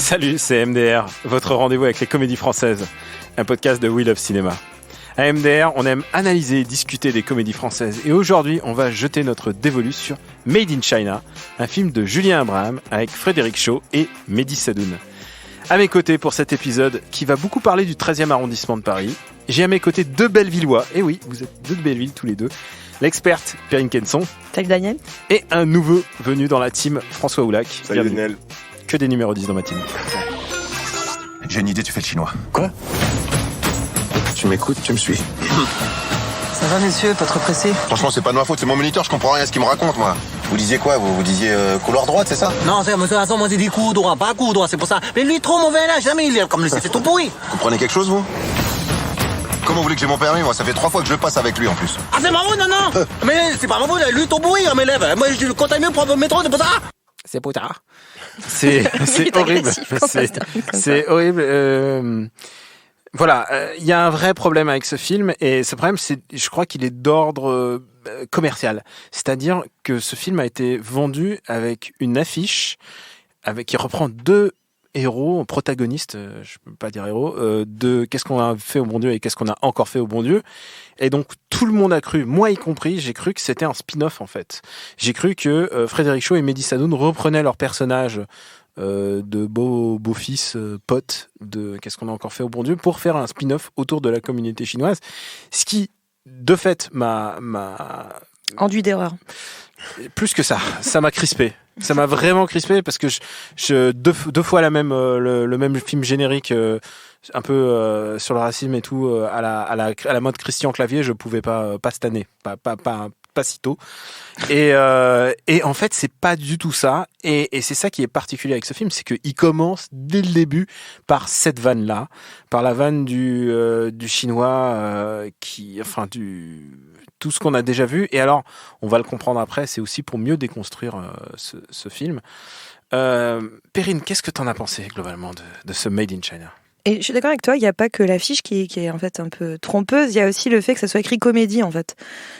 Salut, c'est MDR, votre rendez-vous avec les comédies françaises, un podcast de We Love Cinéma. À MDR, on aime analyser et discuter des comédies françaises. Et aujourd'hui, on va jeter notre dévolu sur Made in China, un film de Julien Abraham avec Frédéric Shaw et Mehdi Sadoun. À mes côtés pour cet épisode qui va beaucoup parler du 13e arrondissement de Paris, j'ai à mes côtés deux Bellevillois. Et oui, vous êtes deux de Belleville tous les deux. L'experte Perrine Kenson. Salut Daniel. Et un nouveau venu dans la team, François Oulac. Salut Daniel. Que des numéros 10 dans ma team. J'ai une idée, tu fais le chinois. Quoi? Tu m'écoutes, tu me suis. Ça va messieurs, pas trop pressé? Franchement, c'est pas de ma faute, c'est mon moniteur, je comprends rien à ce qu'il me raconte, moi. Vous disiez quoi? Vous disiez couloir droite, c'est ça? Non, c'est monsieur Hassan, moi j'ai dit coup droit, pas coup droit, c'est pour ça. Mais lui, trop mauvais là, jamais il est comme lui, c'est tout pourri. Vous comprenez quelque chose, vous? Comment vous voulez que j'ai mon permis? Moi, ça fait 3 fois que je passe avec lui, en plus. Ah, c'est marrant, non. Mais c'est pas marrant, lui, tout pourri, mes élèves. Moi, je compte mieux prendre le métro, c'est pour ça. C'est pour tard. C'est horrible. C'est horrible. Voilà, il y a un vrai problème avec ce film et ce problème, je crois qu'il est d'ordre commercial. C'est-à-dire que ce film a été vendu avec une affiche qui reprend deux héros, protagonistes, je peux pas dire héros, de qu'est-ce qu'on a fait au bon Dieu et qu'est-ce qu'on a encore fait au bon Dieu. Et donc tout le monde a cru, moi y compris, j'ai cru que c'était un spin-off en fait. J'ai cru que Frédéric Shaw et Mehdi Sadoun reprenaient leurs personnages de beau-fils, potes de qu'est-ce qu'on a encore fait au bon Dieu pour faire un spin-off autour de la communauté chinoise. Ce qui, de fait, m'a enduit d'erreur. Plus que ça m'a crispé. Ça m'a vraiment crispé parce que deux fois le même film générique un peu sur le racisme et tout à la mode Christian Clavier, je pouvais pas cette année, pas si tôt. Et en fait, c'est pas du tout ça. Et c'est ça qui est particulier avec ce film, c'est qu'il commence dès le début par cette vanne-là, par la vanne du chinois tout ce qu'on a déjà vu. Et alors, on va le comprendre après, c'est aussi pour mieux déconstruire ce film. Perrine, qu'est-ce que t'en as pensé globalement de ce Made in China ? Et je suis d'accord avec toi, il n'y a pas que l'affiche qui est en fait un peu trompeuse, il y a aussi le fait que ça soit écrit comédie en fait.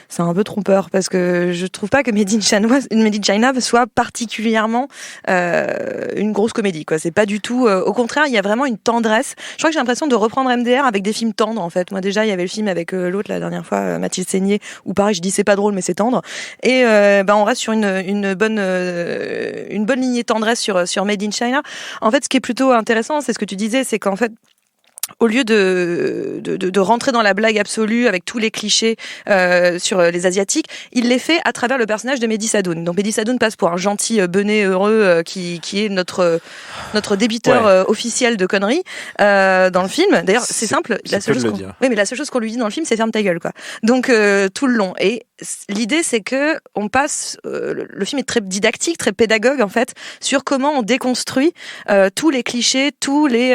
C'est un peu trompeur parce que je trouve pas que Made in China soit particulièrement une grosse comédie, quoi. C'est pas du tout. Au contraire, il y a vraiment une tendresse. Je crois que j'ai l'impression de reprendre MDR avec des films tendres en fait. Moi déjà, il y avait le film avec l'autre la dernière fois, Mathilde Seigné, où pareil, je dis c'est pas drôle mais c'est tendre. Et on reste sur une bonne lignée tendresse sur Made in China. En fait, ce qui est plutôt intéressant, c'est ce que tu disais, c'est qu'en fait au lieu de rentrer dans la blague absolue avec tous les clichés sur les Asiatiques, il les fait à travers le personnage de Mehdi Sadoun. Donc Mehdi Sadoun passe pour un gentil benet heureux qui est notre débiteur officiel de conneries dans le film. D'ailleurs, c'est simple. La seule chose qu'on lui dit dans le film, c'est ferme ta gueule, quoi. Donc tout le long. Et l'idée, c'est que on passe. Le film est très didactique, très pédagogue en fait, sur comment on déconstruit tous les clichés, tous les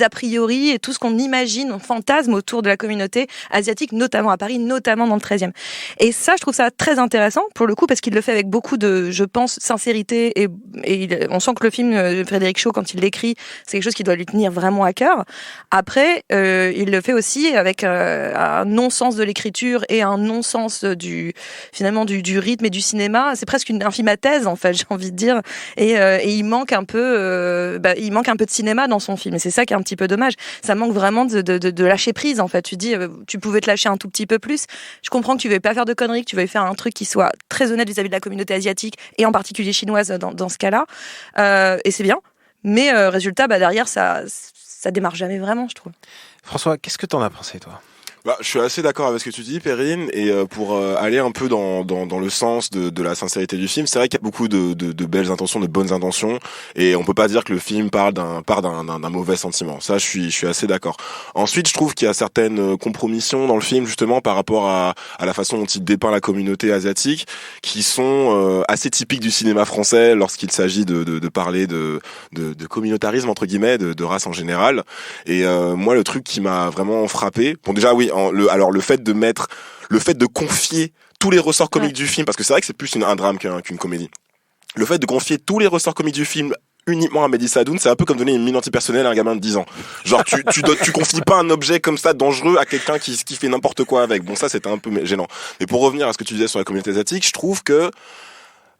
a priori et tout ce qu'on imagine, on fantasme autour de la communauté asiatique, notamment à Paris, notamment dans le 13e. Et ça, je trouve ça très intéressant, pour le coup, parce qu'il le fait avec beaucoup de, je pense, sincérité, et on sent que le film de Frédéric Shaw, quand il l'écrit, c'est quelque chose qui doit lui tenir vraiment à cœur. Après, il le fait aussi avec un non-sens de l'écriture et un non-sens du rythme et du cinéma. C'est presque un film à thèse, en fait, j'ai envie de dire. Et il manque un peu de cinéma dans son film. Et c'est ça qui est un petit peu dommage. Ça manque vraiment de lâcher prise, en fait. Tu dis, tu pouvais te lâcher un tout petit peu plus. Je comprends que tu ne veuilles pas faire de conneries, que tu veuilles faire un truc qui soit très honnête vis-à-vis de la communauté asiatique et en particulier chinoise dans ce cas-là. Et c'est bien. Mais résultat, derrière, ça démarre jamais vraiment, je trouve. François, qu'est-ce que t'en as pensé, toi ? Je suis assez d'accord avec ce que tu dis, Perrine, et pour aller un peu dans le sens de la sincérité du film, c'est vrai qu'il y a beaucoup de belles intentions, de bonnes intentions, et on peut pas dire que le film part d'un mauvais sentiment. Ça, je suis assez d'accord. Ensuite, je trouve qu'il y a certaines compromissions dans le film, justement, par rapport à la façon dont il dépeint la communauté asiatique, qui sont assez typiques du cinéma français lorsqu'il s'agit de parler de communautarisme, entre guillemets, de race en général. Et moi, le truc qui m'a vraiment frappé, bon déjà oui, le fait de confier tous les ressorts comiques du film, parce que c'est vrai que c'est plus un drame qu'une comédie. Le fait de confier tous les ressorts comiques du film uniquement à Mehdi Sadoun, c'est un peu comme donner une mine antipersonnelle à un gamin de 10 ans. Genre, tu confies pas un objet comme ça dangereux à quelqu'un qui fait n'importe quoi avec. Bon, ça, c'était un peu gênant. Mais pour revenir à ce que tu disais sur la communauté asiatique, je trouve que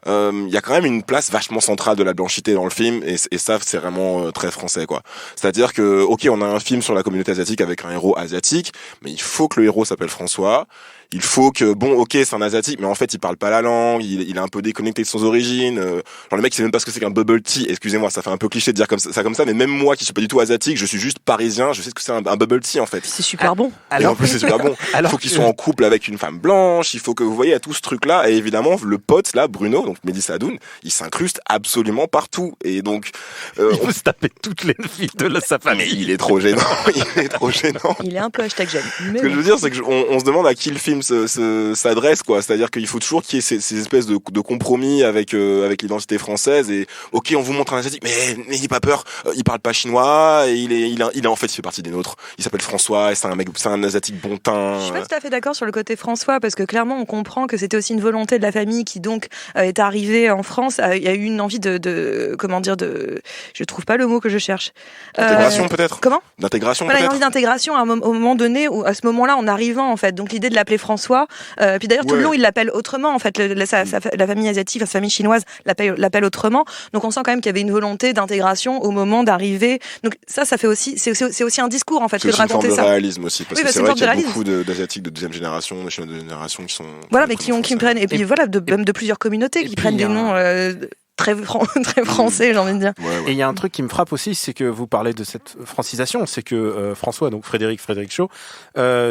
il y a quand même une place vachement centrale de la blanchité dans le film, et ça, c'est vraiment très français, quoi. C'est-à-dire que, ok, on a un film sur la communauté asiatique avec un héros asiatique, mais il faut que le héros s'appelle François. Il faut que, bon, ok, c'est un asiatique, mais en fait, il parle pas la langue, il est un peu déconnecté de ses origines. Genre, le mec, il sait même pas ce que c'est qu'un bubble tea. Excusez-moi, ça fait un peu cliché de dire comme ça, mais même moi, qui suis pas du tout asiatique, je suis juste parisien, je sais ce que c'est un bubble tea, en fait. C'est super bon. Et en plus, c'est super bon. Il faut qu'il soit en couple avec une femme blanche, il faut que, vous voyez, il y a tout ce truc-là, et évidemment, le pote, là, Bruno, donc Mehdi Sadoun, il s'incruste absolument partout. Et donc, il peut se taper toutes les filles de sa famille. Mais il est trop gênant. Il est un peu hashtag jeune. Ce que je veux dire, c'est que on se demande à qui le film s'adresse, quoi. C'est-à-dire qu'il faut toujours qu'il y ait ces espèces de compromis avec l'identité française. Et ok, on vous montre un asiatique, mais n'ayez pas peur, il parle pas chinois, et il est en fait, il fait partie des nôtres. Il s'appelle François, et c'est un asiatique bon teint. Je suis pas tout à fait d'accord sur le côté François, parce que clairement, on comprend que c'était aussi une volonté de la famille qui donc est arrivée en France. Il y a eu une envie je trouve pas le mot que je cherche. D'intégration, peut-être. Comment? D'intégration, voilà, peut-être. Une envie d'intégration au moment donné, ou à ce moment-là, en arrivant, en fait. Donc l'idée de l'appeler François. Puis d'ailleurs, tout le long, il l'appelle autrement, en fait. La famille asiatique, sa famille chinoise l'appelle autrement. Donc on sent quand même qu'il y avait une volonté d'intégration au moment d'arriver. Donc ça fait aussi, c'est aussi un discours, en fait, que de raconter ça. C'est une forme de réalisme aussi, parce que c'est vrai qu'il y a réalisme. beaucoup d'asiatiques de deuxième génération, de Chinois de deuxième génération qui sont. Voilà, mais qui prennent, et puis voilà, même de plusieurs communautés qui prennent des noms. Très français, j'ai envie de dire. Ouais. Et il y a un truc qui me frappe aussi, c'est que vous parlez de cette francisation, c'est que François, donc Frédéric Shaw,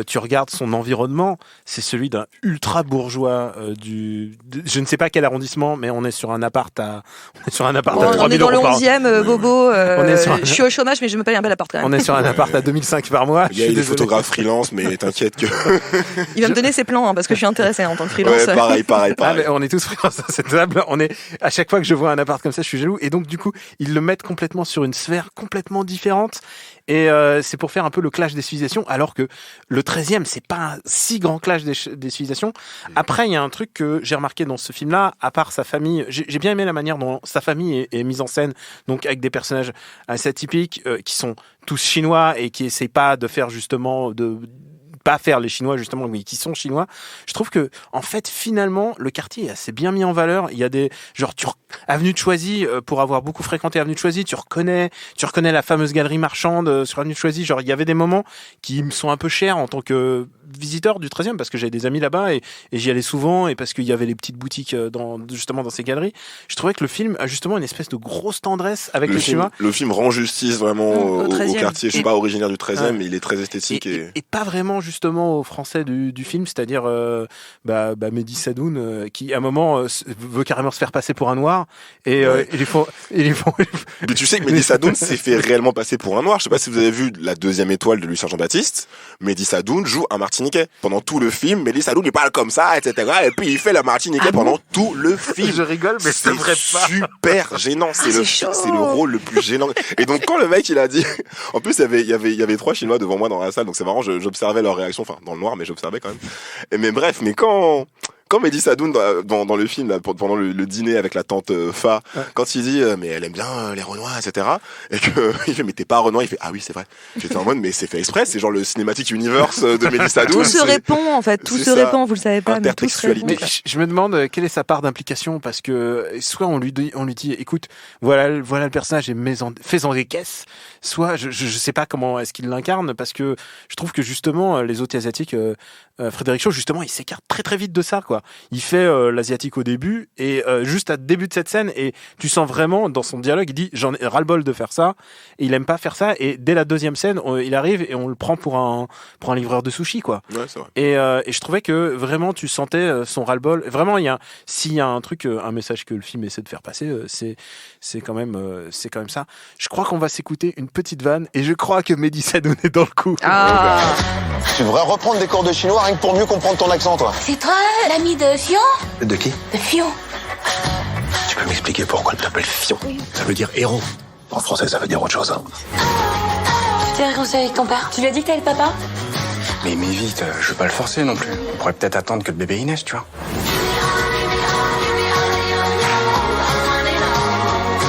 tu regardes son environnement, c'est celui d'un ultra bourgeois je ne sais pas quel arrondissement, mais on est sur un appart à 3 000 euros. On est dans le 11e, Bobo. Je suis au chômage, mais je me paye un bel appart quand même. On est sur un appart à 2005 par mois. Il y a des photographes freelance, mais t'inquiète que. Il va me donner ses plans, parce que je suis intéressé en tant que freelance. Ouais, pareil. Ah, mais on est tous freelance à cette table. À chaque fois que je vois un appart comme ça, je suis jaloux. Et donc, du coup, ils le mettent complètement sur une sphère complètement différente. Et c'est pour faire un peu le clash des civilisations, alors que le 13e, c'est pas un si grand clash des civilisations. Après, il y a un truc que j'ai remarqué dans ce film-là, à part sa famille, j'ai bien aimé la manière dont sa famille est mise en scène, donc avec des personnages assez atypiques, qui sont tous chinois et qui essayent pas de faire justement pas faire les Chinois justement, mais qui sont chinois. Je trouve que en fait finalement le quartier est assez bien mis en valeur. Il y a des avenue de Choisy, pour avoir beaucoup fréquenté avenue de Choisy, tu reconnais la fameuse galerie marchande sur avenue de Choisy. Genre il y avait des moments qui me sont un peu chers en tant que visiteur du 13e, parce que j'avais des amis là-bas et j'y allais souvent, et parce qu'il y avait les petites boutiques justement dans ces galeries. Je trouvais que le film a justement une espèce de grosse tendresse avec les Chinois. Le film rend justice vraiment au quartier. Je suis pas originaire du 13e, mais il est très esthétique et pas vraiment justement aux Français du film, c'est-à-dire Mehdi Sadoun, qui à un moment veut carrément se faire passer pour un noir, et ils font. Mais tu sais que Mehdi Sadoun s'est fait réellement passer pour un noir. Je sais pas si vous avez vu la 2e étoile de Lucien Jean-Baptiste. Mehdi Sadoun joue un Martiniquais pendant tout le film. Mehdi Sadoun il parle comme ça, etc. Et puis il fait la Martiniquais pendant tout le film. Je rigole, mais c'est vrai pas. Super gênant. C'est le rôle le plus gênant. Et donc quand le mec il a dit, en plus il y avait 3 Chinois devant moi dans la salle, donc c'est marrant. J'observais leur réaction, enfin dans le noir, mais j'observais quand même. Mais bref, mais quand Mehdi Sadoun dans le film là, pendant le dîner avec la tante Fa, quand il dit mais elle aime bien les Renois, etc. Et que il fait mais t'es pas Renois, il fait ah oui c'est vrai. J'étais en mode mais c'est fait exprès, c'est genre le cinématique universe de Mehdi Sadoun. Tout se répond en fait, tout se répond, vous le savez pas, mais tout se répond. Mais je me demande quelle est sa part d'implication, parce que soit on lui dit écoute voilà le personnage et fais-en des caisses, soit je sais pas comment est-ce qu'il l'incarne, parce que je trouve que justement les autres asiatiques, Frédéric Shaw justement il s'écarte très très vite de ça quoi. Il fait l'asiatique au début, et juste à début de cette scène, et tu sens vraiment dans son dialogue, il dit j'en ai ras-le-bol de faire ça, et il aime pas faire ça, et dès la 2e scène il arrive et on le prend pour un livreur de sushi quoi. Ouais, c'est vrai. Et je trouvais que vraiment tu sentais son ras-le-bol. Vraiment s'il y a un truc, un message que le film essaie de faire passer, c'est quand même ça. Je crois qu'on va s'écouter une petite vanne, et je crois que Mehdi Sadoun est dans le coup. Tu devrais reprendre des cours de chinois rien que pour mieux comprendre ton accent, toi. C'est toi, l'ami de Fion? De qui? De Fion. Tu peux m'expliquer pourquoi tu t'appelles Fion? Oui. Ça veut dire héros. En français, ça veut dire autre chose. Hein. Tu t'es réconcilié avec ton père? Tu lui as dit que t'avais le papa? Mais vite, je veux pas le forcer non plus. On pourrait peut-être attendre que le bébé y naisse, tu vois.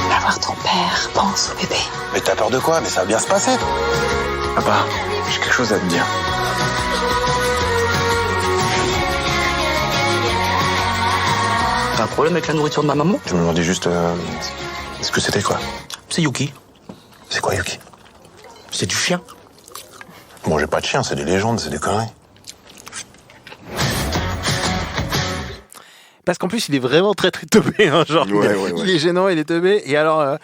Va voir ton père, pense au bébé. Mais t'as peur de quoi? Mais ça va bien se passer. Papa, j'ai quelque chose à te dire. T'as un problème avec la nourriture de ma maman? Je me demandais juste ce que c'était, quoi. C'est Yuki. C'est quoi, Yuki? C'est du chien. Bon, j'ai pas de chien, c'est des légendes, c'est des conneries. Parce qu'en plus, il est vraiment très très teubé, hein, genre. Ouais. Il est gênant, il est teubé. Et alors,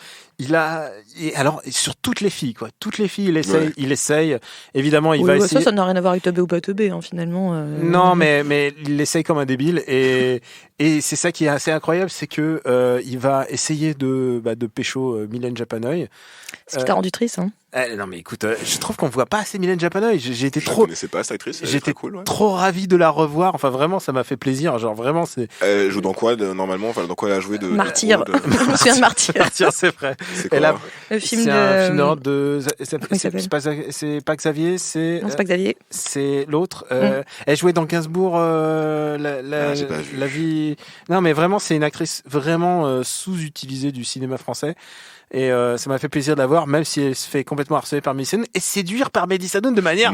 sur toutes les filles, quoi. Toutes les filles, il essaye. Évidemment, il va essayer. Ça n'a rien à voir avec teubé ou pas teubé, hein, finalement. Non, mais il essaye comme un débile. Et c'est ça qui est assez incroyable, c'est que il va essayer de pécho Mylène Japanoy. Ce qui t'a rendu triste, hein. Non mais écoute, je trouve qu'on voit pas assez Mylène Japanoy. J'ai été Je trop. ne connaissais pas cette actrice. J'étais cool. Ouais. trop ravi de la revoir. Enfin vraiment, ça m'a fait plaisir. Genre vraiment, c'est. Elle joue dans quoi normalement? Enfin, dans quoi elle a joué de Martyr. Je me souviens de Martyr. Martyr, c'est vrai. C'est quoi? Le film c'est de. un film de. Comment il s'appelle? C'est pas Xavier, c'est. Non, c'est pas Xavier. C'est l'autre. Elle jouait dans Gainsbourg. j'ai pas vu. La vie. Non mais vraiment, c'est une actrice vraiment sous-utilisée du cinéma français. Et ça m'a fait plaisir de la voir, même si elle se fait complètement harceler par Mehdi Saloun et séduire par Mehdi Saloun de manière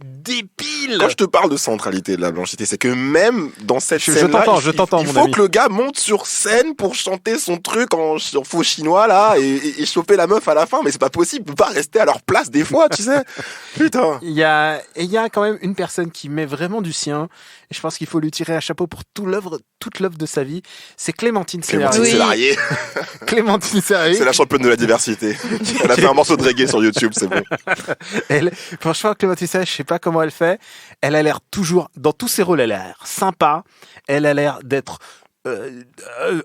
débile. Quand je te parle de centralité de la blanchité, c'est que même dans cette scène-là, je t'entends, il mon faut ami. que le gars monte sur scène pour chanter son truc en faux chinois là et choper la meuf à la fin. Mais c'est pas possible, ils peuvent pas rester à leur place des fois, tu sais. Putain. Il y a quand même une personne qui met vraiment du sien. Et je pense qu'il faut lui tirer un chapeau pour toute l'œuvre de sa vie. C'est Clémentine Célarié. Célarié. Clémentine Célarié. C'est la championne de la diversité. Elle a fait un morceau de reggae sur YouTube, c'est bon. Franchement, Clémentine Célarié, je sais pas comment elle fait. Elle a l'air toujours, dans tous ses rôles, elle a l'air sympa. Elle a l'air d'être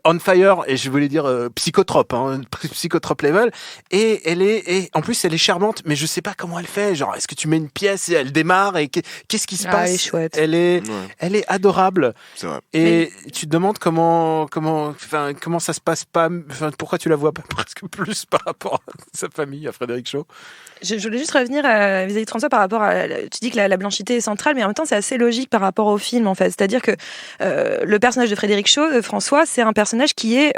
on fire, et je voulais dire psychotrope, psychotrope level, et en plus elle est charmante, mais je sais pas comment elle fait, genre est-ce que tu mets une pièce et elle démarre et qu'est-ce qui se passe? Elle est chouette. Elle est adorable. C'est vrai. Et tu te demandes comment ça se passe pas, pourquoi tu la vois pas presque plus par rapport à sa famille, à Frédéric Shaw. Je voulais juste revenir vis-à-vis de François par rapport à. Tu dis que la blanchité est centrale, mais en même temps, c'est assez logique par rapport au film, en fait. C'est-à-dire que le personnage de Frédéric Shaw, François, c'est un personnage qui est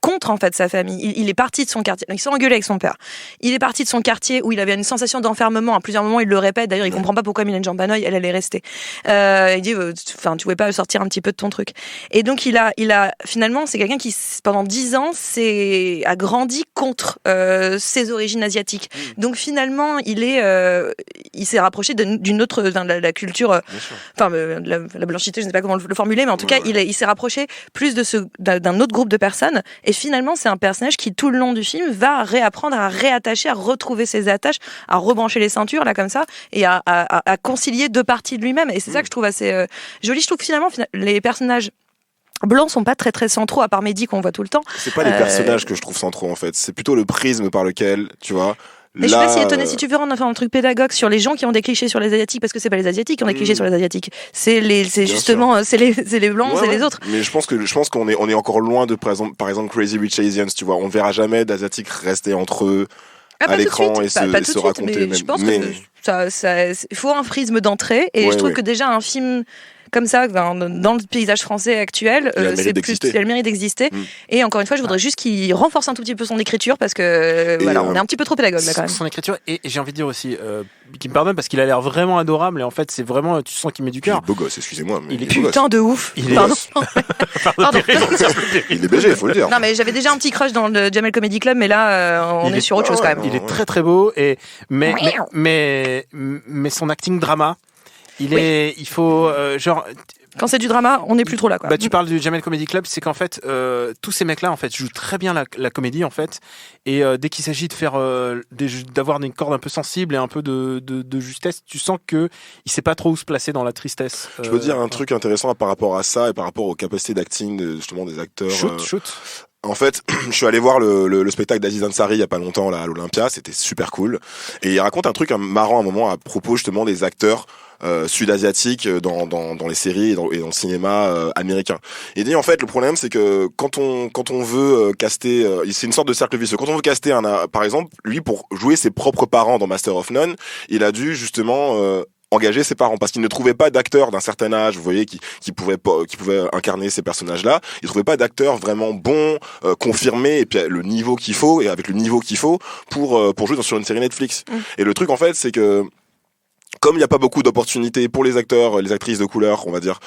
contre en fait sa famille. Il est parti de son quartier. Il s'est engueulé avec son père. Il est parti de son quartier où il avait une sensation d'enfermement. À plusieurs moments, il le répète. D'ailleurs, il comprend pas pourquoi Mylène Japanoy, elle allait rester. Il dit, tu pouvais pas sortir un petit peu de ton truc. Et donc, il a finalement, c'est quelqu'un qui pendant 10 ans a grandi contre ses origines asiatiques. Donc finalement, il s'est rapproché d'une autre, la culture, la blanchité. Je ne sais pas comment le formuler, mais en tout cas, il s'est rapproché plus d'un autre groupe de personnes. Et finalement, c'est un personnage qui, tout le long du film, va réapprendre à réattacher, à retrouver ses attaches, à rebrancher les ceintures, là, comme ça, et à concilier deux parties de lui-même. Et c'est ça que je trouve assez joli. Je trouve que finalement, les personnages blancs sont pas très très centraux, à part Mehdi qu'on voit tout le temps. C'est pas les personnages que je trouve centraux, en fait. C'est plutôt le prisme par lequel, tu vois. Mais je suis pas si étonnée, si tu veux rendre un truc pédagogue sur les gens qui ont des clichés sur les Asiatiques, parce que c'est pas les Asiatiques qui ont des clichés sur les Asiatiques, c'est les blancs, c'est les autres. Mais je pense qu'on est encore loin de, par exemple, Crazy Rich Asians, tu vois. On ne verra jamais d'Asiatiques rester entre eux à l'écran et se raconter. Mais je pense que il faut un prisme d'entrée, et je trouve que déjà un film comme ça, dans le paysage français actuel, il a le mérite d'exister. Et encore une fois, je voudrais juste qu'il renforce un tout petit peu son écriture, parce que on est un petit peu trop pédagogue là quand même. Son écriture, et j'ai envie de dire aussi, qu'il me pardonne parce qu'il a l'air vraiment adorable, et en fait, c'est vraiment, tu sens qu'il met du cœur. Il est beau gosse, excusez-moi. Mais il est putain de ouf. Pardon. Il est BG, il faut le dire. Non, mais j'avais déjà un petit crush dans le Jamel Comedy Club, mais là, on est sur autre chose quand même. Il est très très beau, mais son acting drama. Il faut quand c'est du drama, on n'est plus trop là, quoi. Tu parles du Jamel Comedy Club, c'est qu'en fait tous ces mecs-là en fait jouent très bien la comédie en fait, et dès qu'il s'agit de faire d'avoir une corde un peu sensible et un peu de justesse, tu sens que il sait pas trop où se placer dans la tristesse. Je peux dire un truc intéressant par rapport à ça et par rapport aux capacités d'acting justement des acteurs. Shoot. En fait, je suis allé voir le spectacle d'Aziz Ansari il y a pas longtemps là à l'Olympia, c'était super cool. Et il raconte un truc marrant à un moment à propos justement des acteurs sud-asiatiques dans les séries et dans le cinéma américain. Il dit en fait le problème c'est que quand on veut caster, c'est une sorte de cercle vicieux. Quand on veut caster par exemple, lui pour jouer ses propres parents dans Master of None, il a dû justement engager ses parents parce qu'il ne trouvait pas d'acteurs d'un certain âge, vous voyez, qui pouvaient incarner ces personnages-là. Il trouvait pas d'acteurs vraiment bons, confirmés, et puis le niveau qu'il faut, et avec le niveau qu'il faut pour jouer sur une série Netflix. Et le truc en fait, c'est que comme il n'y a pas beaucoup d'opportunités pour les acteurs, les actrices de couleur, on va dire,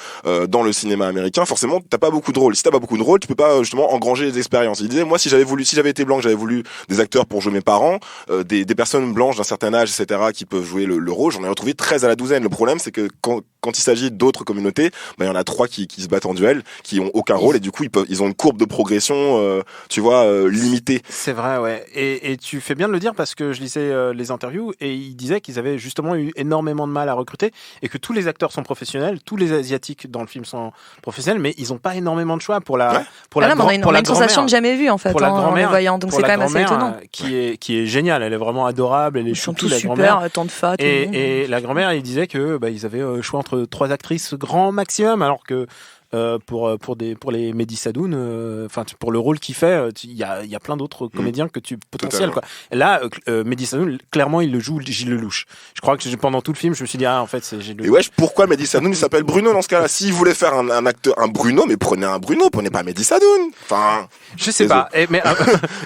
dans le cinéma américain, forcément, t'as pas beaucoup de rôles. Si t'as pas beaucoup de rôles, tu peux pas justement engranger des expériences. Il disait, moi, si j'avais été blanc, j'avais voulu des acteurs pour jouer mes parents, des personnes blanches d'un certain âge, etc., qui peuvent jouer le rôle, j'en ai retrouvé 13 à la douzaine. Le problème, c'est que quand il s'agit d'autres communautés, il y en a 3 qui se battent en duel, qui ont aucun rôle, et du coup, ils ont une courbe de progression, tu vois, limitée. C'est vrai, ouais. Et tu fais bien de le dire parce que je lisais les interviews et ils disaient qu'ils avaient justement eu énormément de mal à recruter et que tous les acteurs sont professionnels, tous les asiatiques dans le film sont professionnels, mais ils n'ont pas énormément de choix pour la on a une sensation de jamais vue en fait en les voyant, donc c'est quand même assez étonnant. Qui est géniale, elle est vraiment adorable, elle est ils sont choutue, tous la super, grand-mère. tant de fat. Et la grand-mère, il disait que ils avaient choix entre 3 actrices grand maximum, alors que pour les Mehdi Sadoun, enfin pour le rôle qu'il fait, il y a plein d'autres comédiens que tu potentiels quoi. Et là, Mehdi Sadoun, clairement, il le joue Gilles Lelouch. Je crois que pendant tout le film, je me suis dit en fait c'est Gilles Lelouch. Et ouais, pourquoi Mehdi Sadoun il s'appelle Bruno dans ce cas-là? S'il voulait faire un acteur, un Bruno, mais prenez un Bruno, prenez pas Mehdi Sadoun. Enfin, je sais pas. Mais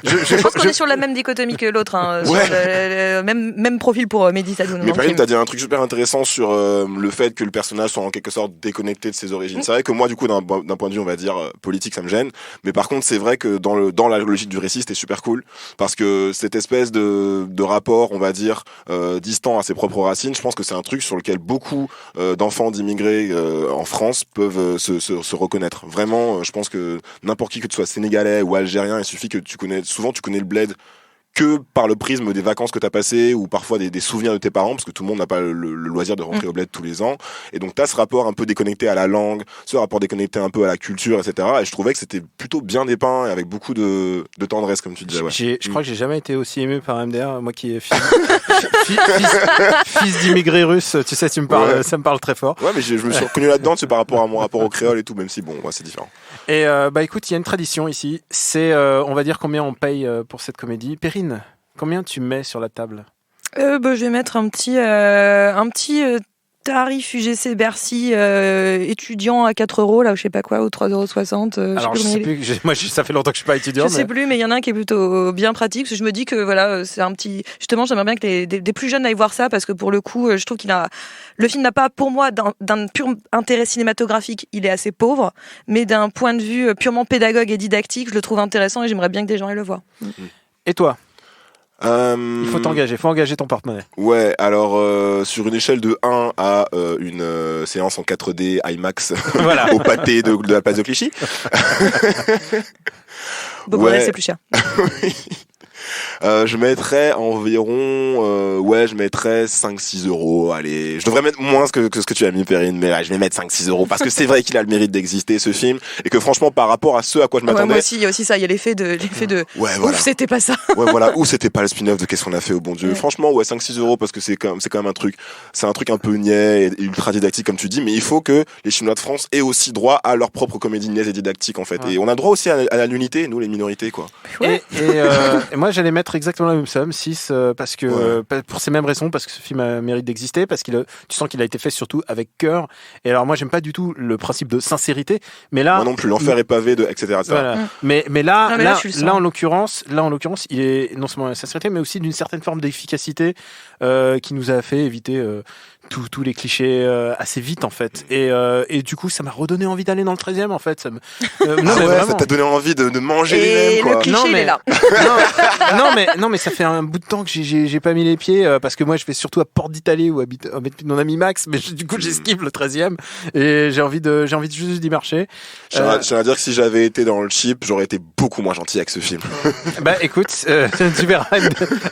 je pense qu'on est sur la même dichotomie que l'autre. Hein, ouais. Sur même profil pour Mehdi Sadoun. Mais Perrine, t'as dit un truc super intéressant sur le fait que le personnage soit en quelque sorte déconnecté de ses origines. C'est vrai que moi, du coup, d'un point de vue, on va dire politique, ça me gêne. Mais par contre, c'est vrai que dans la logique du récit, c'était super cool parce que cette espèce de rapport, on va dire, distant à ses propres racines, je pense que c'est un truc sur lequel beaucoup d'enfants d'immigrés en France peuvent se reconnaître. Vraiment, je pense que n'importe qui, que tu sois sénégalais ou algérien, il suffit que tu connais le bled que par le prisme des vacances que t'as passées ou parfois des souvenirs de tes parents, parce que tout le monde n'a pas le loisir de rentrer au bled tous les ans. Et donc t'as ce rapport un peu déconnecté à la langue, ce rapport déconnecté un peu à la culture, etc. Et je trouvais que c'était plutôt bien dépeint et avec beaucoup de tendresse, comme tu disais. Ouais. Je crois que j'ai jamais été aussi ému par MDR, moi qui est fils d'immigrés russes. Tu sais, ça me parle très fort. Ouais, mais je me suis reconnu là-dedans, c'est par rapport à mon rapport au créole et tout, même si bon, ouais, c'est différent. Et écoute, il y a une tradition ici. C'est, on va dire combien on paye pour cette comédie. Perrine, combien tu mets sur la table? Je vais mettre un petit tarif UGC Bercy étudiant à 4 €, là, je sais pas quoi, ou 3,60 €. Alors, je sais plus, moi, ça fait longtemps que je suis pas étudiant. Je sais plus, mais il y en a un qui est plutôt bien pratique, parce que je me dis que voilà, c'est un petit. Justement, j'aimerais bien que des plus jeunes aillent voir ça, parce que pour le coup, je trouve le film n'a pas, pour moi, d'un pur intérêt cinématographique, il est assez pauvre, mais d'un point de vue purement pédagogue et didactique, je le trouve intéressant et j'aimerais bien que des gens aillent le voir. Et toi? Il faut engager ton porte-monnaie. Ouais, alors sur une échelle de 1 à une séance en 4D IMAX voilà. au pâté de la place de Clichy. Bon, ouais. C'est plus cher. Je mettrais environ, je mettrais 5-6 €. Allez, je devrais mettre moins que ce que tu as mis, Perrine, mais je vais mettre 5-6 € parce que c'est vrai qu'il a le mérite d'exister, ce film, et que franchement, par rapport à ce à quoi je m'attendais. Moi aussi, il y a aussi ça, il y a l'effet de. Ouais, voilà. Ouf, c'était pas ça. Ouais, voilà. Ou c'était pas le spin-off de Qu'est-ce qu'on a fait au bon Dieu. Ouais. Franchement, 5-6 € parce que c'est quand même un truc. C'est un truc un peu niais et ultra didactique, comme tu dis, mais il faut que les Chinois de France aient aussi droit à leur propre comédie niaise et didactique, en fait. Ouais. Et on a droit aussi à l'unité, nous, les minorités, quoi. Ouais. Et moi, j'allais mettre exactement la même somme, 6, parce que pour ces mêmes raisons, parce que ce film a mérite d'exister, parce tu sens qu'il a été fait surtout avec cœur. Et alors moi, j'aime pas du tout le principe de sincérité, mais là, moi non plus, l'enfer est pavé de etc. Voilà. Mais là, en l'occurrence, il est non seulement la sincérité, mais aussi d'une certaine forme d'efficacité qui nous a fait éviter tous les clichés assez vite en fait. Et du coup, ça m'a redonné envie d'aller dans le 13e en fait. Ça t'a donné envie de manger les mêmes, quoi. Le cliché, il est là. non mais ça fait un bout de temps que j'ai pas mis les pieds parce que moi je vais surtout à Porte d'Italie où habite mon ami Max, mais du coup j'esquive le 13e et j'ai envie juste d'y marcher. Je tiens à dire que si j'avais été dans le chip, j'aurais été beaucoup moins gentil avec ce film. Écoute, tu verras,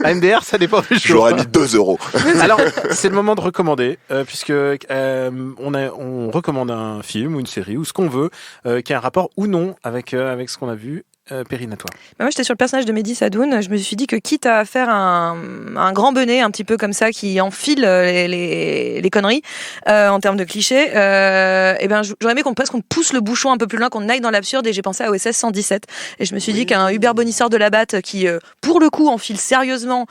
MDR ça dépend du jour. J'aurais mis 2 €. Alors c'est le moment de recommander puisque on recommande un film ou une série ou ce qu'on veut qui a un rapport ou non avec ce qu'on a vu. Perrine, à toi. Moi, j'étais sur le personnage de Mehdi Sadoun. Je me suis dit que quitte à faire un grand bonnet, un petit peu comme ça, qui enfile les conneries en termes de clichés, j'aurais aimé qu'on pousse le bouchon un peu plus loin, qu'on aille dans l'absurde. Et j'ai pensé à OSS 117. Et je me suis dit qu'un Hubert Bonisseur de la Batte qui, pour le coup, enfile sérieusement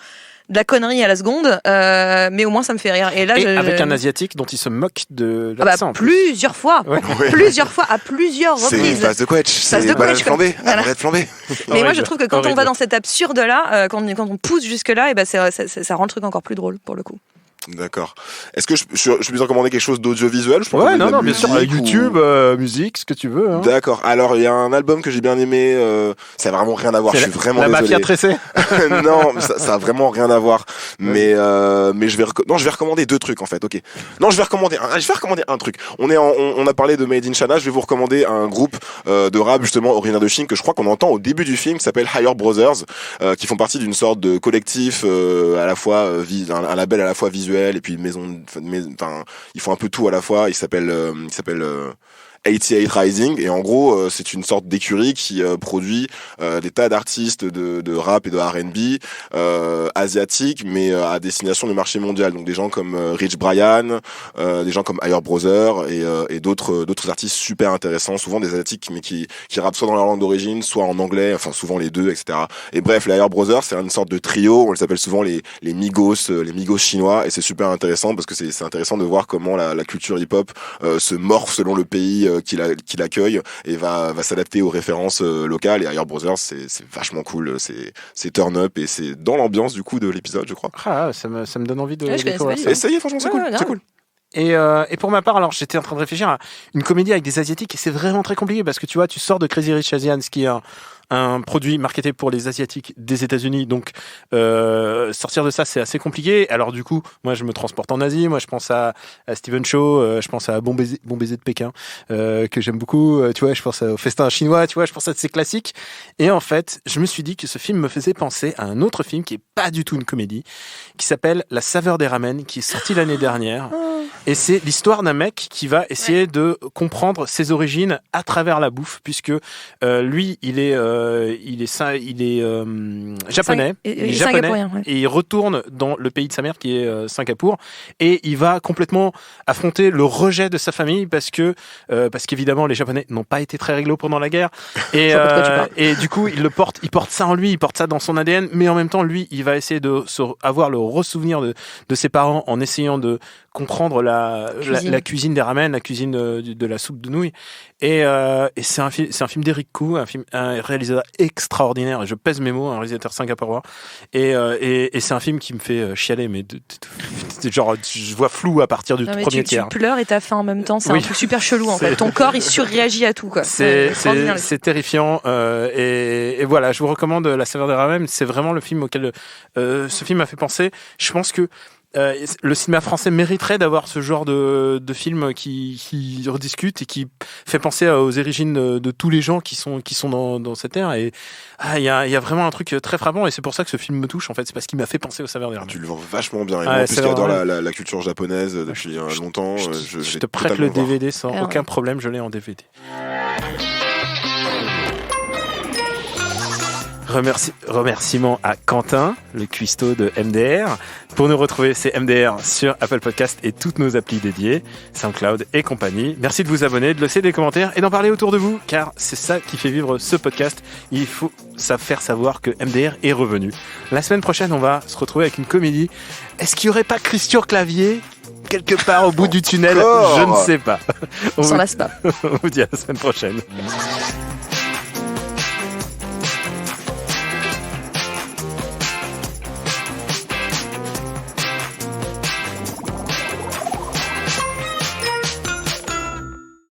de la connerie à la seconde, mais au moins ça me fait rire. Et là, avec un asiatique dont il se moque de l'accent. Plusieurs fois, plusieurs fois, à plusieurs reprises. C'est une phase de quetch, c'est balade flambée. Mais moi, je trouve que quand on va dans cet absurde-là, quand on pousse jusque-là, ça rend le truc encore plus drôle pour le coup. D'accord. Est-ce que je peux recommander quelque chose d'audiovisuel? Ouais, non, bien sûr. YouTube, musique, ce que tu veux. Hein. D'accord. Alors, il y a un album que j'ai bien aimé. Ça a vraiment rien à voir. Je suis vraiment désolé. La mafia tressée. Non, ça a vraiment rien à voir. Mais je vais recommander 2 trucs en fait. Ok. Non, je vais recommander un truc. On a parlé de Made in China. Je vais vous recommander un groupe de rap justement originaire de Chine que je crois qu'on entend au début du film, qui s'appelle Higher Brothers, qui font partie d'une sorte de collectif à la fois un label à la fois visuel et puis ils font un peu tout à la fois. Il s'appelle 88 Rising, et en gros c'est une sorte d'écurie qui produit des tas d'artistes de rap et de R&B asiatiques, mais à destination du marché mondial. Donc des gens comme Rich Brian, des gens comme Higher Brother et d'autres artistes super intéressants, souvent des asiatiques mais qui rappent soit dans leur langue d'origine, soit en anglais, enfin souvent les deux, etc. Et bref, les Higher Brothers, c'est une sorte de trio. On les appelle souvent les Migos chinois, et c'est super intéressant parce que c'est intéressant de voir comment la culture hip-hop se morphe selon le pays qui l'accueille et va s'adapter aux références locales. Et Higher Brothers, c'est vachement cool, c'est turn up, et c'est dans l'ambiance du coup de l'épisode, je crois. Ça me donne envie de découvrir ça. Essayez, franchement, c'est cool, c'est cool. Et pour ma part, alors j'étais en train de réfléchir à une comédie avec des Asiatiques, et c'est vraiment très compliqué parce que tu vois, tu sors de Crazy Rich Asians, qui est un produit marketé pour les Asiatiques des États-Unis, donc sortir de ça, c'est assez compliqué. Alors du coup, moi je me transporte en Asie, moi je pense à Stephen Chow, je pense à Bon baiser de Pékin, que j'aime beaucoup, tu vois, je pense au Festin chinois, tu vois, je pense à ces classiques. Et en fait, je me suis dit que ce film me faisait penser à un autre film qui est pas du tout une comédie, qui s'appelle La saveur des ramen, qui est sorti l'année dernière. Et c'est l'histoire d'un mec qui va essayer de comprendre ses origines à travers la bouffe, puisque lui, il est japonais, et il retourne dans le pays de sa mère qui est Singapour, et il va complètement affronter le rejet de sa famille parce qu'évidemment les Japonais n'ont pas été très réglo pendant la guerre, et du coup il porte ça en lui, il porte ça dans son ADN, mais en même temps lui il va essayer de avoir le ressouvenir de ses parents en essayant de comprendre la cuisine des ramen, la cuisine de la soupe de nouilles, et c'est un film d'Eric Koo, un réalisateur extraordinaire, et je pèse mes mots, un réalisateur singapourien, et c'est un film qui me fait chialer, mais genre je vois flou à partir du premier tiers. Tu pleures et t'as faim en même temps, c'est un truc super chelou en fait. Ton corps il surréagit à tout, quoi. C'est terrifiant, et voilà, je vous recommande La saveur des ramen. C'est vraiment le film auquel ce film m'a fait penser. Je pense que le cinéma français mériterait d'avoir ce genre de film qui rediscute et qui fait penser aux origines de tous les gens qui sont dans cette ère. Et il y a vraiment un truc très frappant, et c'est pour ça que ce film me touche en fait. C'est parce qu'il m'a fait penser aux saveurs des ramen. Tu le vends vachement bien. Et moi, en plus, j'adore la culture japonaise depuis longtemps. Je te prête le DVD sans aucun problème. Je l'ai en DVD. Remerciements à Quentin, le cuistot de MDR. Pour nous retrouver, c'est MDR sur Apple Podcast et toutes nos applis dédiées, SoundCloud et compagnie. Merci de vous abonner, de laisser des commentaires et d'en parler autour de vous, car c'est ça qui fait vivre ce podcast. Il faut faire savoir que MDR est revenu. La semaine prochaine, on va se retrouver avec une comédie. Est-ce qu'il n'y aurait pas Christian Clavier quelque part au bout du tunnel? Je ne sais pas. On s'en lasse pas. On vous dit à la semaine prochaine.